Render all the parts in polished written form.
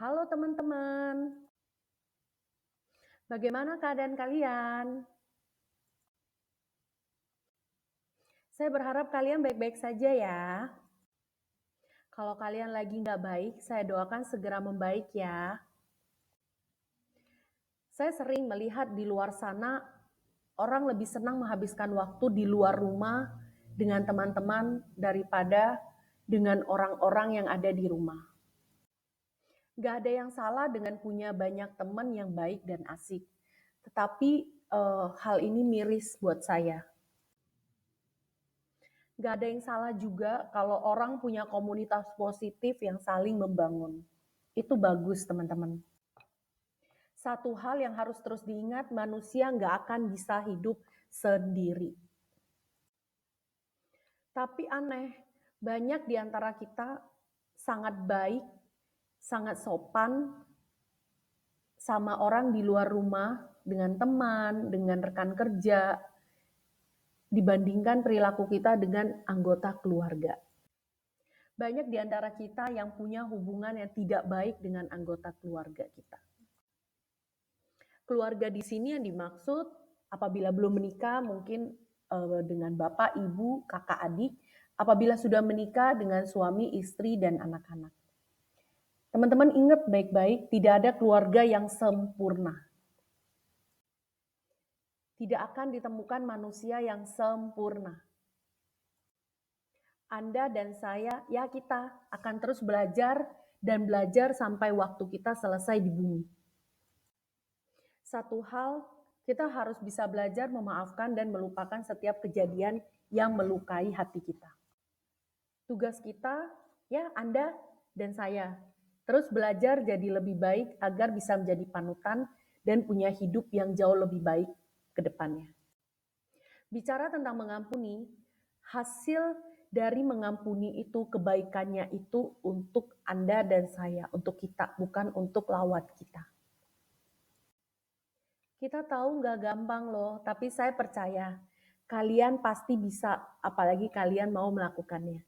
Halo teman-teman, bagaimana keadaan kalian? Saya berharap kalian baik-baik saja ya. Kalau kalian lagi nggak baik, saya doakan segera membaik ya. Saya sering melihat di luar sana, orang lebih senang menghabiskan waktu di luar rumah dengan teman-teman daripada dengan orang-orang yang ada di rumah. Nggak ada yang salah dengan punya banyak teman yang baik dan asik. Tetapi hal ini miris buat saya. Gak ada yang salah juga kalau orang punya komunitas positif yang saling membangun. Itu bagus teman-teman. Satu hal yang harus terus diingat, manusia nggak akan bisa hidup sendiri. Tapi aneh, banyak di antara kita sangat baik, sangat sopan sama orang di luar rumah, dengan teman, dengan rekan kerja, dibandingkan perilaku kita dengan anggota keluarga. Banyak di antara kita yang punya hubungan yang tidak baik dengan anggota keluarga kita. Keluarga di sini yang dimaksud apabila belum menikah mungkin dengan bapak, ibu, kakak, adik. Apabila sudah menikah dengan suami, istri, dan anak-anak. Teman-teman ingat baik-baik, tidak ada keluarga yang sempurna. Tidak akan ditemukan manusia yang sempurna. Anda dan saya, ya kita akan terus belajar dan belajar sampai waktu kita selesai di bumi. Satu hal, kita harus bisa belajar memaafkan dan melupakan setiap kejadian yang melukai hati kita. Tugas kita, ya Anda dan saya, terus belajar jadi lebih baik agar bisa menjadi panutan dan punya hidup yang jauh lebih baik ke depannya. Bicara tentang mengampuni, hasil dari mengampuni itu, kebaikannya itu untuk Anda dan saya, untuk kita, bukan untuk lawan kita. Kita tahu nggak gampang loh, tapi saya percaya kalian pasti bisa, apalagi kalian mau melakukannya.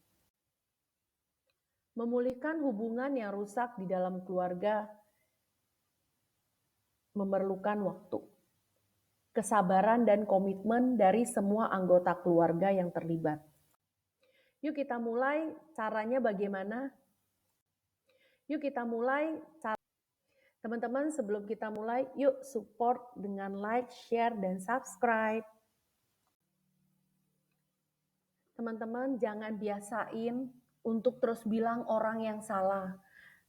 Memulihkan hubungan yang rusak di dalam keluarga memerlukan waktu, kesabaran dan komitmen dari semua anggota keluarga yang terlibat. Yuk kita mulai, caranya bagaimana? Yuk kita mulai. Teman-teman, sebelum kita mulai, yuk support dengan like, share, dan subscribe. Teman-teman, jangan biasain untuk terus bilang orang yang salah.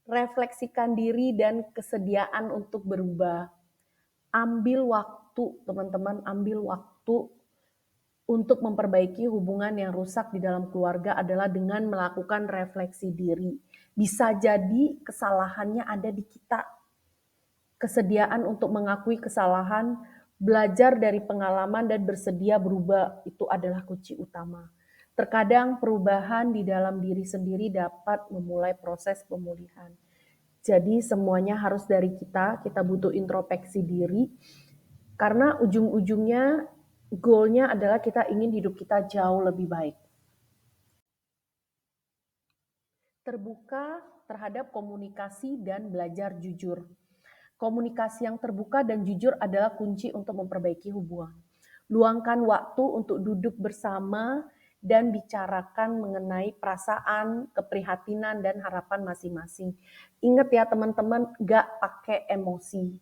Refleksikan diri dan kesediaan untuk berubah. Ambil waktu, teman-teman, ambil waktu untuk memperbaiki hubungan yang rusak di dalam keluarga adalah dengan melakukan refleksi diri. Bisa jadi kesalahannya ada di kita. Kesediaan untuk mengakui kesalahan, belajar dari pengalaman dan bersedia berubah itu adalah kunci utama. Terkadang perubahan di dalam diri sendiri dapat memulai proses pemulihan. Jadi semuanya harus dari kita butuh introspeksi diri, karena ujung-ujungnya goalnya adalah kita ingin hidup kita jauh lebih baik. Terbuka terhadap komunikasi dan belajar jujur. Komunikasi yang terbuka dan jujur adalah kunci untuk memperbaiki hubungan. Luangkan waktu untuk duduk bersama dan bicarakan mengenai perasaan, keprihatinan, dan harapan masing-masing. Ingat ya teman-teman, gak pakai emosi.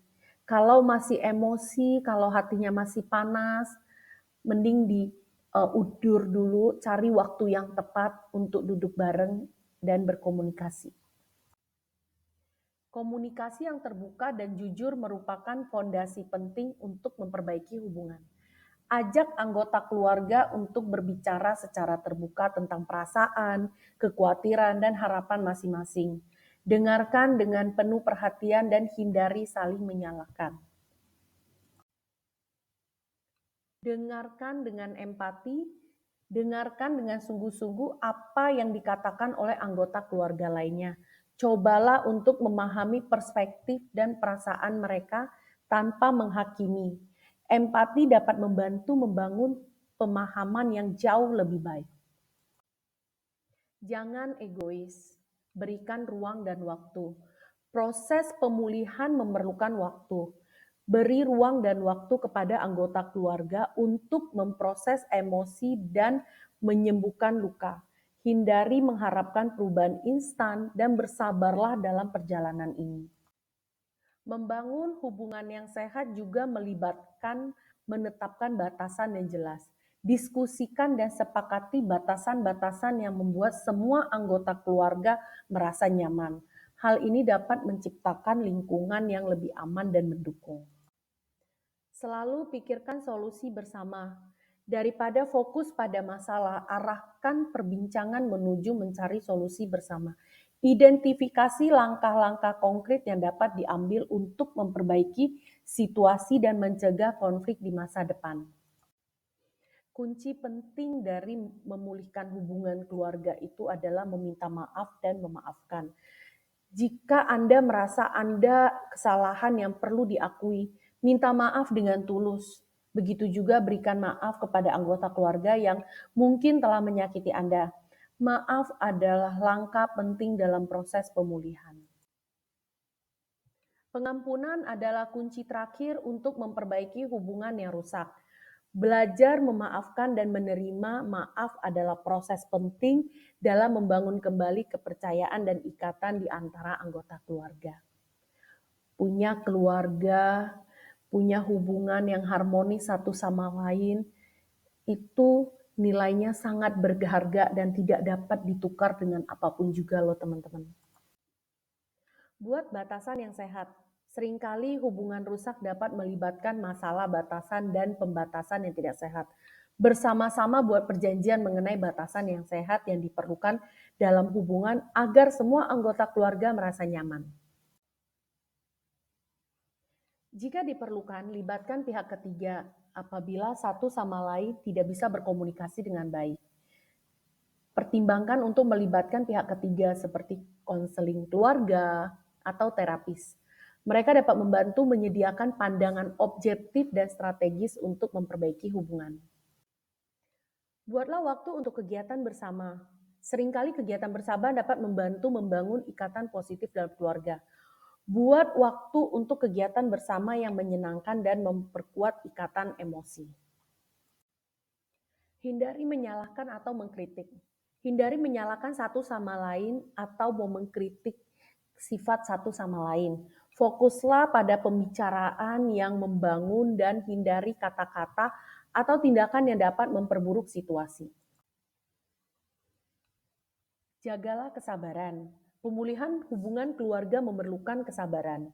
Kalau masih emosi, kalau hatinya masih panas, mending diundur dulu, cari waktu yang tepat untuk duduk bareng dan berkomunikasi. Komunikasi yang terbuka dan jujur merupakan fondasi penting untuk memperbaiki hubungan. Ajak anggota keluarga untuk berbicara secara terbuka tentang perasaan, kekhawatiran, dan harapan masing-masing. Dengarkan dengan penuh perhatian dan hindari saling menyalahkan. Dengarkan dengan empati, dengarkan dengan sungguh-sungguh apa yang dikatakan oleh anggota keluarga lainnya. Cobalah untuk memahami perspektif dan perasaan mereka tanpa menghakimi. Empati dapat membantu membangun pemahaman yang jauh lebih baik. Jangan egois, berikan ruang dan waktu. Proses pemulihan memerlukan waktu. Beri ruang dan waktu kepada anggota keluarga untuk memproses emosi dan menyembuhkan luka. Hindari mengharapkan perubahan instan dan bersabarlah dalam perjalanan ini. Membangun hubungan yang sehat juga melibatkan menetapkan batasan yang jelas. Diskusikan dan sepakati batasan-batasan yang membuat semua anggota keluarga merasa nyaman. Hal ini dapat menciptakan lingkungan yang lebih aman dan mendukung. Selalu pikirkan solusi bersama. Daripada fokus pada masalah, arahkan perbincangan menuju mencari solusi bersama. Identifikasi langkah-langkah konkret yang dapat diambil untuk memperbaiki situasi dan mencegah konflik di masa depan. Kunci penting dari memulihkan hubungan keluarga itu adalah meminta maaf dan memaafkan. Jika Anda merasa Anda kesalahan yang perlu diakui, minta maaf dengan tulus. Begitu juga berikan maaf kepada anggota keluarga yang mungkin telah menyakiti Anda. Maaf adalah langkah penting dalam proses pemulihan. Pengampunan adalah kunci terakhir untuk memperbaiki hubungan yang rusak. Belajar memaafkan dan menerima maaf adalah proses penting dalam membangun kembali kepercayaan dan ikatan di antara anggota keluarga. Punya keluarga, punya hubungan yang harmonis satu sama lain, itu nilainya sangat berharga dan tidak dapat ditukar dengan apapun juga loh teman-teman. Buat batasan yang sehat. Seringkali hubungan rusak dapat melibatkan masalah batasan dan pembatasan yang tidak sehat. Bersama-sama buat perjanjian mengenai batasan yang sehat yang diperlukan dalam hubungan agar semua anggota keluarga merasa nyaman. Jika diperlukan, libatkan pihak ketiga apabila satu sama lain tidak bisa berkomunikasi dengan baik. Pertimbangkan untuk melibatkan pihak ketiga seperti konseling keluarga atau terapis. Mereka dapat membantu menyediakan pandangan objektif dan strategis untuk memperbaiki hubungan. Buatlah waktu untuk kegiatan bersama. Seringkali kegiatan bersama dapat membantu membangun ikatan positif dalam keluarga. Buat waktu untuk kegiatan bersama yang menyenangkan dan memperkuat ikatan emosi. Hindari menyalahkan atau mengkritik. Hindari menyalahkan satu sama lain atau mau mengkritik sifat satu sama lain. Fokuslah pada pembicaraan yang membangun dan hindari kata-kata atau tindakan yang dapat memperburuk situasi. Jagalah kesabaran. Pemulihan hubungan keluarga memerlukan kesabaran.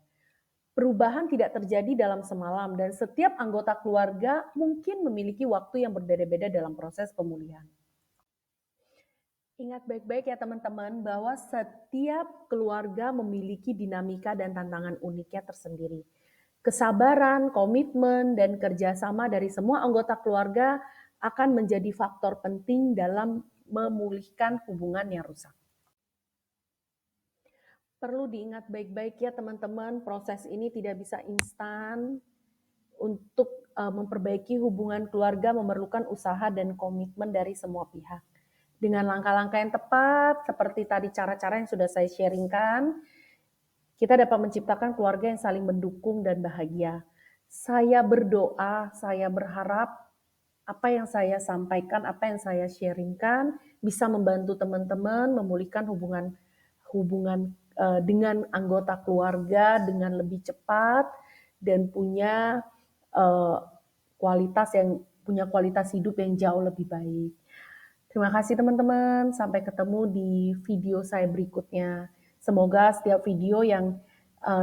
Perubahan tidak terjadi dalam semalam dan setiap anggota keluarga mungkin memiliki waktu yang berbeda-beda dalam proses pemulihan. Ingat baik-baik ya teman-teman bahwa setiap keluarga memiliki dinamika dan tantangan uniknya tersendiri. Kesabaran, komitmen, dan kerjasama dari semua anggota keluarga akan menjadi faktor penting dalam memulihkan hubungan yang rusak. Perlu diingat baik-baik ya teman-teman, proses ini tidak bisa instan. Untuk memperbaiki hubungan keluarga memerlukan usaha dan komitmen dari semua pihak. Dengan langkah-langkah yang tepat, seperti tadi cara-cara yang sudah saya sharingkan, kita dapat menciptakan keluarga yang saling mendukung dan bahagia. Saya berdoa, saya berharap apa yang saya sampaikan, apa yang saya sharingkan bisa membantu teman-teman memulihkan hubungan dengan anggota keluarga dengan lebih cepat dan punya kualitas hidup yang jauh lebih baik. Terima kasih teman-teman, sampai ketemu di video saya berikutnya. Semoga setiap video yang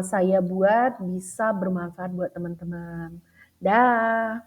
saya buat bisa bermanfaat buat teman-teman. Dah.